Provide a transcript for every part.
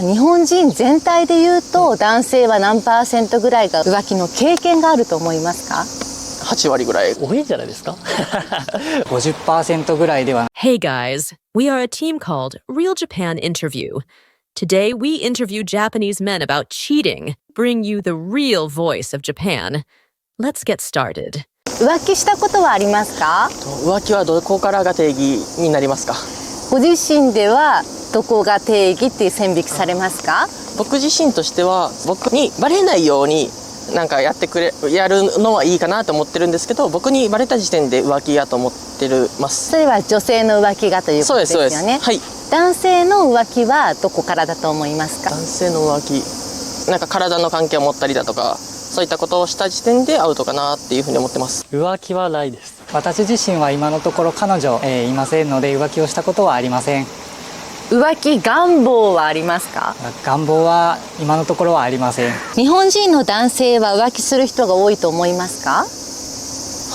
日本人全体で言うと、男性は何%ぐらいが浮気の経験があると思いますか？8割ぐらい。多いんじゃないですか？50% ぐらいでは。 Hey guys, we are a team called Real Japan Interview. Today we interview Japanese men about cheating, bring you the real voice of Japan. Let's get started. 浮気したことはありますか？浮気はどこからが定義になりますか？ご自身ではどこが定義って線引きされますか？僕自身としては、僕にバレないようになんかやるのはいいかなと思ってるんですけど、僕にバレた時点で浮気やと思ってます。それは女性の浮気がということですよね。そうです。はい。男性の浮気はどこからだと思いますか？男性の浮気、なんか体の関係を持ったりだとか、そういったことをした時点でアウトかなっていうふうに思ってます。浮気はないです。私自身は今のところ彼女、いませんので浮気をしたことはありません。浮気願望はありますか？願望は今のところはありません。日本人の男性は浮気する人が多いと思いますか？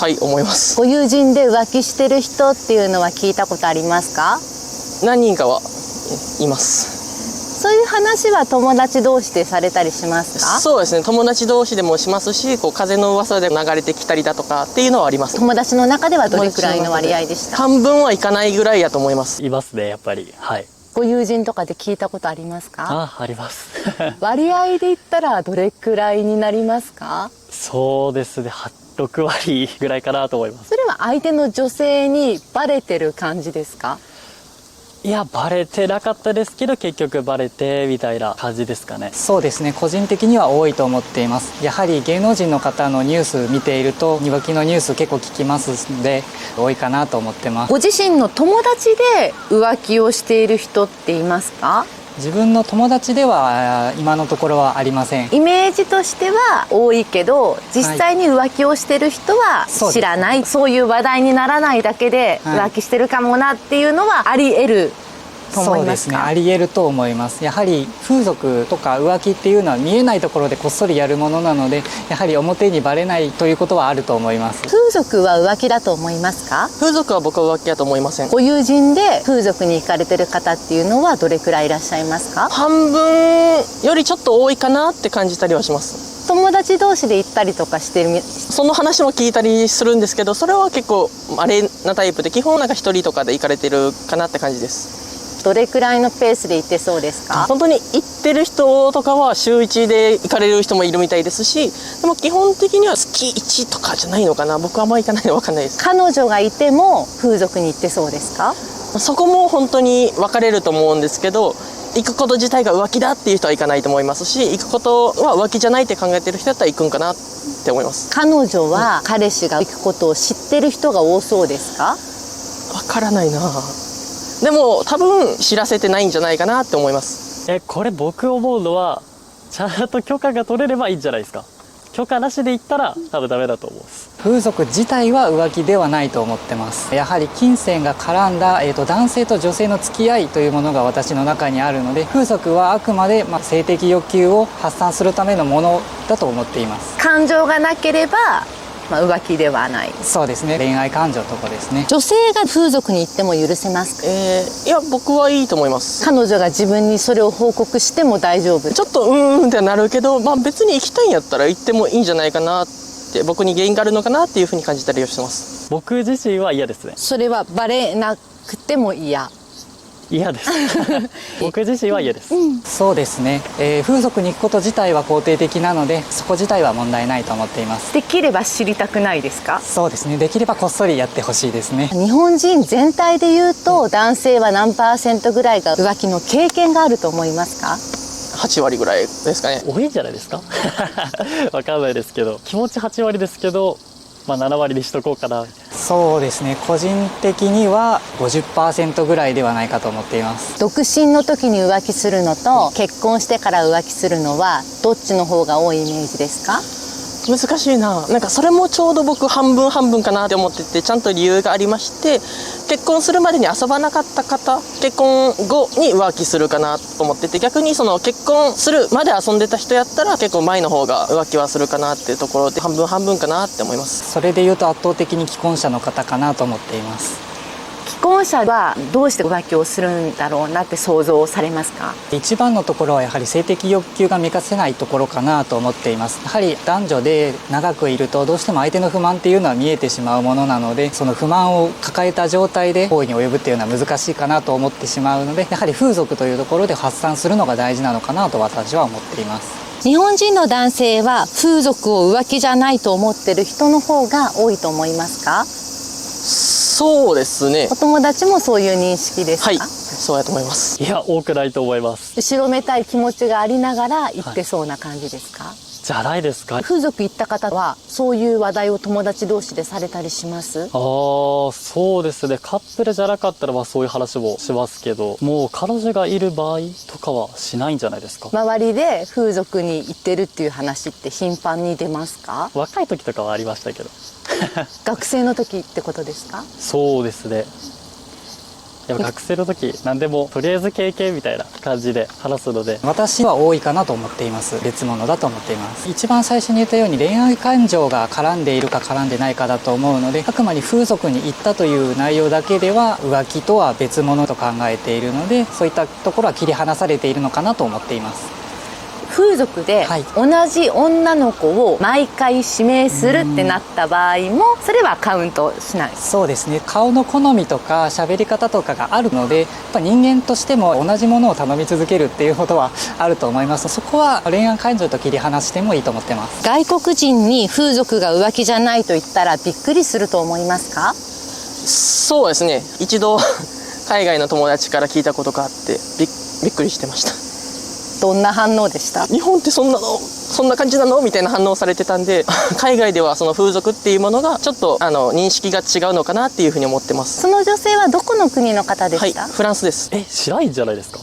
はい、思います。ご友人で浮気してる人っていうのは聞いたことありますか？何人かはいます。そういう話は友達同士でされたりしますか？そうですね、友達同士でもしますし、風の噂で流れてきたりだとかっていうのはあります。友達の中ではどれくらいの割合でした？半分はいかないぐらいやと思います。いますね、やっぱり。はい。ご友人とかで聞いたことありますか？あります。割合で言ったらどれくらいになりますか？そうですね、6割ぐらいかなと思います。それは相手の女性にバレてる感じですか？いや、バレてなかったですけど、結局バレてみたいな感じですかね。そうですね、個人的には多いと思っています。やはり芸能人の方のニュース見ていると、浮気のニュース結構聞きますので、多いかなと思ってます。ご自身の友達で浮気をしている人っていますか？自分の友達では今のところはありません。イメージとしては多いけど、実際に浮気をしてる人は知らない、そういう話題にならないだけで浮気してるかもなっていうのはあり得ると思いますか？そうですね、あり得ると思います。やはり風俗とか浮気っていうのは見えないところでこっそりやるものなので、やはり表にバレないということはあると思います。風俗は浮気だと思いますか？風俗は僕は浮気やと思いません。ご友人で風俗に行かれてる方っていうのはどれくらいいらっしゃいますか？半分よりちょっと多いかなって感じたりはします。友達同士で行ったりとかしてる？その話も聞いたりするんですけど、それは結構稀なタイプで、基本なんか一人とかで行かれてるかなって感じです。どれくらいのペースで行ってそうですか？本当に行ってる人とかは週1で行かれる人もいるみたいですし、でも基本的には月1とかじゃないのかな。僕はあんまり行かないの分かんないです。彼女がいても風俗に行ってそうですか？そこも本当に分かれると思うんですけど、行くこと自体が浮気だっていう人は行かないと思いますし、行くことは浮気じゃないって考えてる人だったら行くんかなって思います。彼女は彼氏が行くことを知ってる人が多そうですか？分からないな。でも多分知らせてないんじゃないかなって思います。これ僕思うのは、ちゃんと許可が取れればいいんじゃないですか。許可なしで行ったら多分ダメだと思うんです。風俗自体は浮気ではないと思ってます。やはり金銭が絡んだ、男性と女性の付き合いというものが私の中にあるので、風俗はあくまで、性的欲求を発散するためのものだと思っています。感情がなければ、浮気ではない。そうですね、恋愛感情とかですね。女性が風俗に行っても許せますか？いや、僕はいいと思います。彼女が自分にそれを報告しても大丈夫？ちょっとってなるけど、別に行きたいんやったら行ってもいいんじゃないかなって、僕に原因があるのかなっていうふうに感じたりはしてます。僕自身は嫌ですね。それはバレなくても嫌？嫌です。僕自身は嫌です。そうですね、風俗に行くこと自体は肯定的なので、そこ自体は問題ないと思っています。できれば知りたくないですか？そうですね、できればこっそりやってほしいですね。日本人全体で言うと、男性は何%ぐらいが浮気の経験があると思いますか？8割ぐらいですかね。多いんじゃないですか？わかんないですけど、気持ち8割ですけど、7割にしとこうかなみたいな。そうですね、個人的には 50% ぐらいではないかと思っています。独身の時に浮気するのと結婚してから浮気するのはどっちの方が多いイメージですか？難しいな。なんかそれもちょうど僕半分半分かなって思ってて、ちゃんと理由がありまして、結婚するまでに遊ばなかった方、結婚後に浮気するかなと思ってて、逆にその結婚するまで遊んでた人やったら結構前の方が浮気はするかなっていうところで、半分半分かなって思います。それでいうと圧倒的に既婚者の方かなと思っています。既婚者はどうして浮気をするんだろうなって想像されますか？一番のところはやはり性的欲求が満たせないところかなと思っています。やはり男女で長くいるとどうしても相手の不満っていうのは見えてしまうものなので、その不満を抱えた状態で行為に及ぶっていうのは難しいかなと思ってしまうので、やはり風俗というところで発散するのが大事なのかなと私は思っています。日本人の男性は風俗を浮気じゃないと思ってる人の方が多いと思いますか？そうですね。お友達もそういう認識ですか？はい、そうやと思います。いや、多くないと思います。後ろめたい気持ちがありながら言ってそうな感じですか？じゃないですか。風俗行った方はそういう話題を友達同士でされたりします？そうですね。カップルじゃなかったらそういう話もしますけど、もう彼女がいる場合とかはしないんじゃないですか。周りで風俗に行ってるっていう話って頻繁に出ますか？若い時とかはありましたけど。学生の時ってことですか？そうですね。やっぱ学生の時何でもとりあえず経験みたいな感じで話すので、私は多いかなと思っています。別物だと思っています。一番最初に言ったように恋愛感情が絡んでいるか絡んでないかだと思うので、あくまで風俗に行ったという内容だけでは浮気とは別物と考えているので、そういったところは切り離されているのかなと思っています。風俗ではい同じ女の子を毎回指名するってなった場合もそれはカウントしない？そうですね。顔の好みとか喋り方とかがあるので、やっぱ人間としても同じものを頼み続けるっていうことはあると思います。そこは恋愛感情と切り離してもいいと思ってます。外国人に風俗が浮気じゃないと言ったらびっくりすると思いますか？そうですね。一度海外の友達から聞いたことがあってびっくりしてました。どんな反応でした？日本ってそんな感じなのみたいな反応されてたんで、海外ではその風俗っていうものがちょっと認識が違うのかなっていうふうに思ってます。その女性はどこの国の方ではい、した？フランスです。しないんじゃないですか。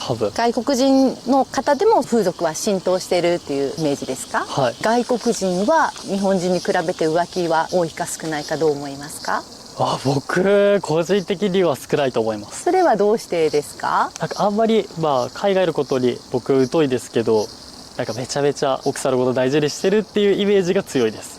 多分。外国人の方でも風俗は浸透してるっていうイメージですか？はい。外国人は日本人に比べて浮気は多いか少ないかどう思いますか？僕個人的には少ないと思います。それはどうしてですか？なんかあんまり海外のことに僕疎いですけど、なんかめちゃめちゃ奥さんのこと大事にしてるっていうイメージが強いです。